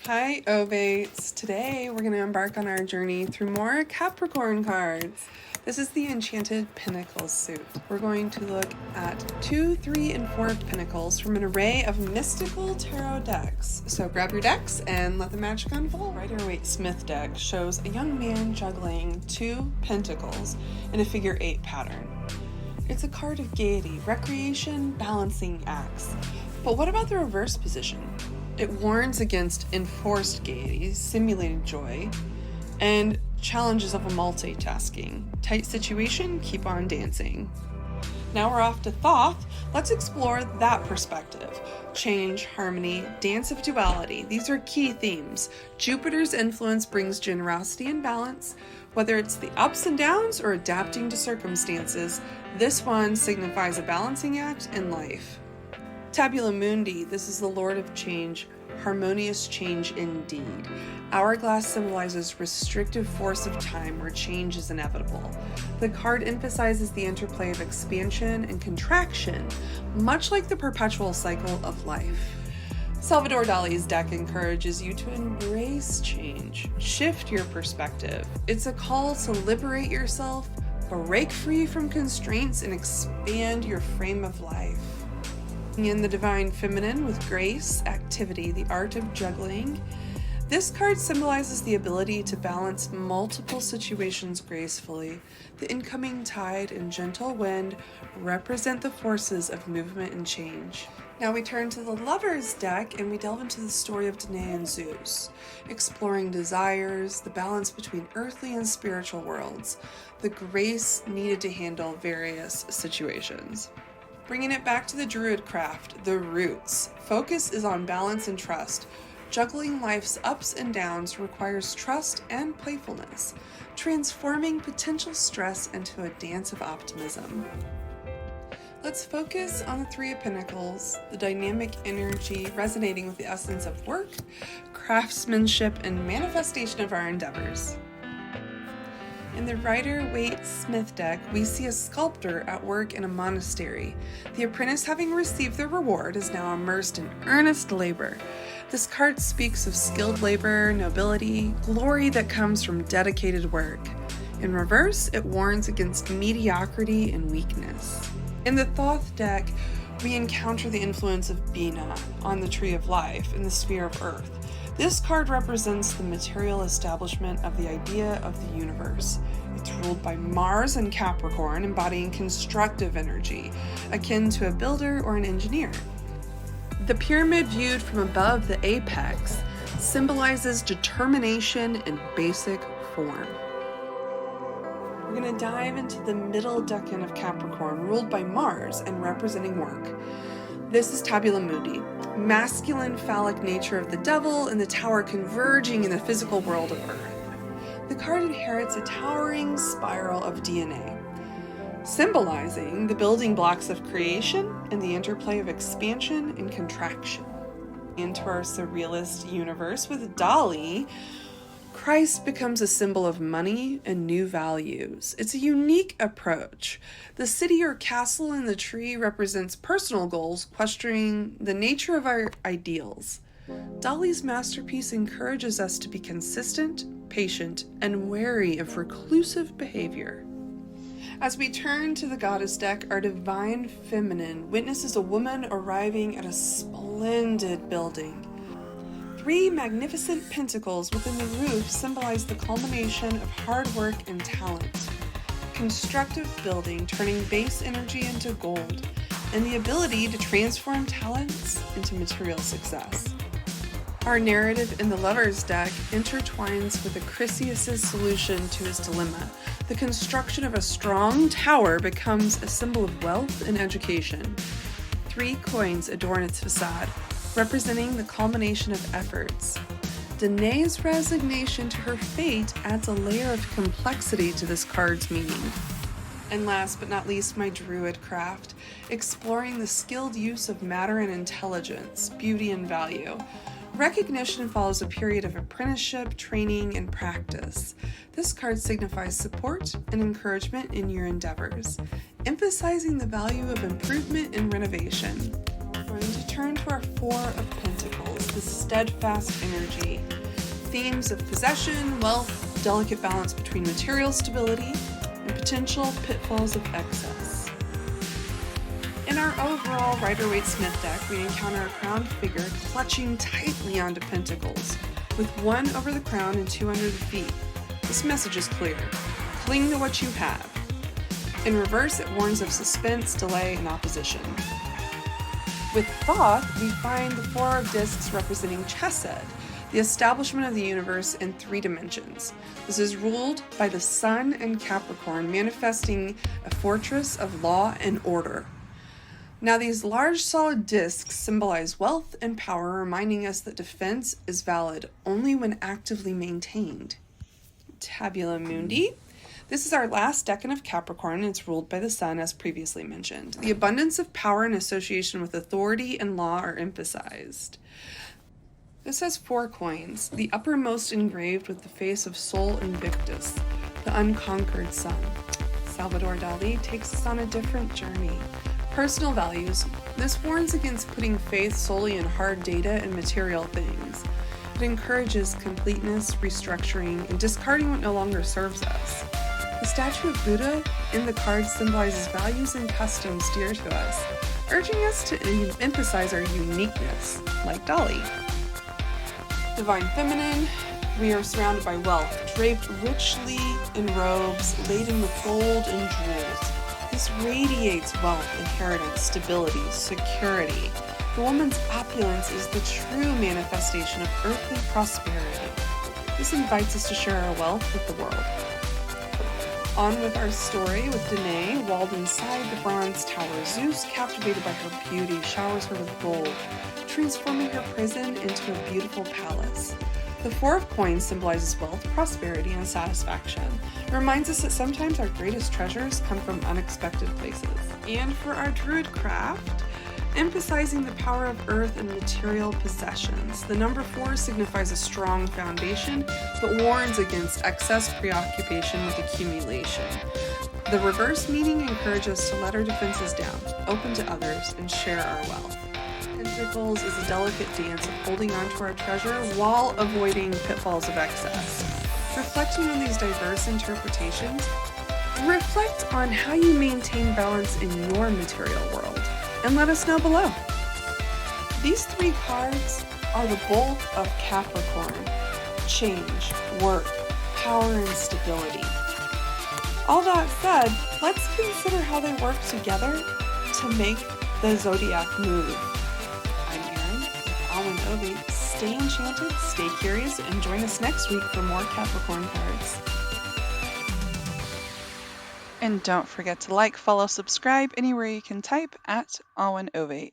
Hi, Ovates. Today we're going to embark on our journey through more Capricorn cards. This is the Enchanted Pentacles suit. We're going to look at 2, 3, and 4 of Pentacles from an array of mystical tarot decks. So grab your decks and let the magic unfold. Rider-Waite-Smith deck shows a young man juggling 2 pentacles in a figure 8 pattern. It's a card of gaiety, recreation, balancing acts. But what about the reverse position? It warns against enforced gaiety, simulated joy, and challenges of a multitasking. Tight situation, keep on dancing. Now we're off to Thoth. Let's explore that perspective. Change, harmony, dance of duality. These are key themes. Jupiter's influence brings generosity and balance. Whether it's the ups and downs or adapting to circumstances, this one signifies a balancing act in life. Tabula Mundi, this is the Lord of Change, harmonious change indeed. Hourglass symbolizes restrictive force of time where change is inevitable. The card emphasizes the interplay of expansion and contraction, much like the perpetual cycle of life. Salvador Dali's deck encourages you to embrace change, shift your perspective. It's a call to liberate yourself, break free from constraints, and expand your frame of life. In the Divine Feminine with grace, activity, the art of juggling. This card symbolizes the ability to balance multiple situations gracefully. The incoming tide and gentle wind represent the forces of movement and change. Now we turn to the Lovers deck and we delve into the story of Danae and Zeus, exploring desires, the balance between earthly and spiritual worlds, the grace needed to handle various situations. Bringing it back to the Druid craft, the roots. Focus is on balance and trust. Juggling life's ups and downs requires trust and playfulness, transforming potential stress into a dance of optimism. Let's focus on the 3 of Pentacles, the dynamic energy resonating with the essence of work, craftsmanship, and manifestation of our endeavors. In the Rider-Waite-Smith deck, we see a sculptor at work in a monastery. The apprentice, having received their reward, is now immersed in earnest labor. This card speaks of skilled labor, nobility, glory that comes from dedicated work. In reverse, it warns against mediocrity and weakness. In the Thoth deck, we encounter the influence of Bina on the Tree of Life in the sphere of Earth. This card represents the material establishment of the idea of the universe. It's ruled by Mars and Capricorn, embodying constructive energy, akin to a builder or an engineer. The pyramid viewed from above the apex symbolizes determination in basic form. We're going to dive into the middle decan of Capricorn, ruled by Mars and representing work. This is Tabula Mundi, masculine phallic nature of the devil and the tower converging in the physical world of Earth. The card inherits a towering spiral of DNA, symbolizing the building blocks of creation and the interplay of expansion and contraction. Into our surrealist universe with Dali, Christ becomes a symbol of money and new values. It's a unique approach. The city or castle in the tree represents personal goals, questioning the nature of our ideals. Dali's masterpiece encourages us to be consistent, patient, and wary of reclusive behavior. As we turn to the Goddess deck, our Divine Feminine witnesses a woman arriving at a splendid building. 3 magnificent pentacles within the roof symbolize the culmination of hard work and talent, constructive building turning base energy into gold, and the ability to transform talents into material success. Our narrative in the Lovers deck intertwines with Acrisius' solution to his dilemma. The construction of a strong tower becomes a symbol of wealth and education. 3 coins adorn its facade, representing the culmination of efforts. Danae's resignation to her fate adds a layer of complexity to this card's meaning. And last but not least, my Druid craft, exploring the skilled use of matter and intelligence, beauty and value. Recognition follows a period of apprenticeship, training, and practice. This card signifies support and encouragement in your endeavors, emphasizing the value of improvement and renovation. We're going to turn to our 4 of Pentacles, with steadfast energy. Themes of possession, wealth, delicate balance between material stability, and potential pitfalls of excess. In our overall Rider-Waite-Smith deck, we encounter a crowned figure clutching tightly onto pentacles, with one over the crown and two under the feet. This message is clear. Cling to what you have. In reverse, it warns of suspense, delay, and opposition. With Thoth, we find the Four of Discs representing Chesed, the establishment of the universe in 3 dimensions. This is ruled by the Sun and Capricorn, manifesting a fortress of law and order. Now, these large solid discs symbolize wealth and power, reminding us that defense is valid only when actively maintained. Tabula Mundi. This is our last decan of Capricorn, and it's ruled by the Sun, as previously mentioned. The abundance of power and association with authority and law are emphasized. This has 4 coins, the uppermost engraved with the face of Sol Invictus, the unconquered sun. Salvador Dali takes us on a different journey. Personal values. This warns against putting faith solely in hard data and material things. It encourages completeness, restructuring, and discarding what no longer serves us. The statue of Buddha in the card symbolizes values and customs dear to us, urging us to emphasize our uniqueness, like Dali. Divine Feminine. We are surrounded by wealth, draped richly in robes laden with gold and jewels. This radiates wealth, inheritance, stability, security. The woman's opulence is the true manifestation of earthly prosperity. This invites us to share our wealth with the world. On with our story with Danae, walled inside the bronze tower. Zeus, captivated by her beauty, showers her with gold, transforming her prison into a beautiful palace. The Four of Coins symbolizes wealth, prosperity, and satisfaction. It reminds us that sometimes our greatest treasures come from unexpected places. And for our Druid craft, emphasizing the power of earth and material possessions. The number 4 signifies a strong foundation, but warns against excess preoccupation with accumulation. The reverse meaning encourages us to let our defenses down, open to others, and share our wealth. Pentacles is a delicate dance of holding on to our treasure while avoiding pitfalls of excess. Reflecting on these diverse interpretations, reflect on how you maintain balance in your material world, and let us know below. These 3 cards are the bulk of Capricorn: change, work, power, and stability. All that said, let's consider how they work together to make the zodiac move. I'm Erin with Alwyn Ovey. Stay enchanted, stay curious, and join us next week for more Capricorn cards. And don't forget to like, follow, subscribe anywhere you can type at Alwyn Ovey.